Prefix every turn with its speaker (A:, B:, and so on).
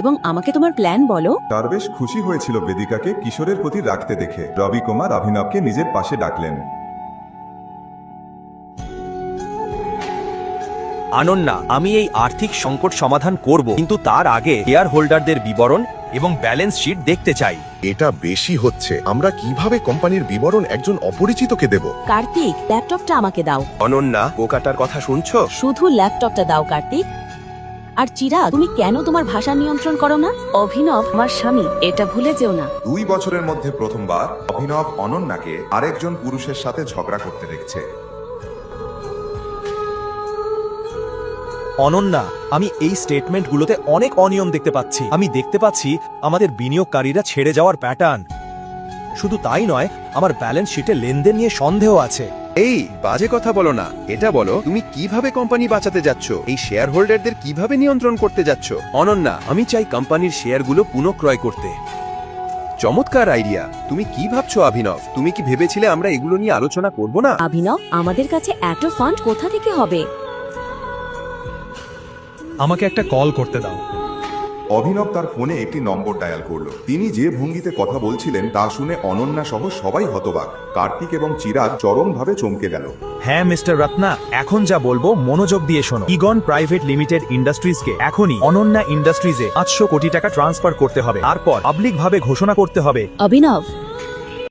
A: এবং আমাকে তোমার প্ল্যান বলো।
B: তার বেশ খুশি হয়েছিল বেদিকাকে কিশোরের প্রতি রাখতে দেখে। রবি কুমার অভিনবকে নিজের পাশে ডাকলেন।
C: আনন্না, আমি এই আর্থিক সংকট সমাধান করব, কিন্তু তার আগে শেয়ার হোল্ডারদের বিবরণ এবং ব্যালেন্স শিট দেখতে চাই।
D: এটা বেশি হচ্ছে। আমরা কিভাবে কোম্পানির বিবরণ একজন অপরিচিতকে দেব?
A: কার্তিক, ল্যাপটপটা আমাকে দাও।
C: অনন্যা, পোকাটার কথা শুনছো?
A: শুধু ল্যাপটপটা দাও কার্তিক। আর চিরাগ, তুমি কেন তোমার ভাষা নিয়ন্ত্রণ করো না? অভিনব আমার স্বামী, এটা ভুলে যেও না।
B: 2 বছরের মধ্যে প্রথমবার অভিনব অনন্যাকে আরেকজন পুরুষের সাথে ঝগড়া করতে দেখছে।
E: অনন্যা, আমি এই স্টেটমেন্টগুলোতে অনেক অনিয়ম দেখতে পাচ্ছি। আমি দেখতে পাচ্ছি আমাদের বিনিয়োগকারীরা ছেড়ে যাওয়ার প্যাটার্ন। শুধু তাই নয়, আমার ব্যালেন্স শিটে লেনদেন নিয়ে সন্দেহ আছে।
F: এই বাজে কথা বলো না, এটা বলো তুমি কিভাবে কোম্পানি বাঁচাতে যাচ্ছ, এই শেয়ার হোল্ডারদের কিভাবে নিয়ন্ত্রণ করতে যাচ্ছ? অনন্যা, আমি চাই কোম্পানির শেয়ারগুলো পুনঃক্রয় করতে। চমৎকার আইডিয়া। তুমি কি ভাবছো অভিনব? তুমি কি ভেবেছিলে আমরা এগুলো নিয়ে আলোচনা করব না?
A: অভিনব, আমাদের কাছে এত ফান্ড কোথা থেকে হবে?
E: আমাকে একটা কল করতে দাও।
B: অভিনব তার ফোনে একটি নম্বর ডায়াল করল। তিনি যে ভঙ্গিতে কথা বলছিলেন তা শুনে অনন্যা সহ সবাই হতবাক। কার্তিক এবং চিরাগ চরমভাবে চমকে গেল।
E: হ্যাঁ মিস্টার রত্না, এখন যা বলবো মনোযোগ দিয়ে শোনো। ইগন প্রাইভেট লিমিটেড ইন্ডাস্ট্রিজকে এখনই অনন্যা ইন্ডাস্ট্রিজে 500 কোটি টাকা ট্রান্সফার করতে হবে। তারপর পাবলিক ভাবে ঘোষণা করতে হবে।
A: অভিনব,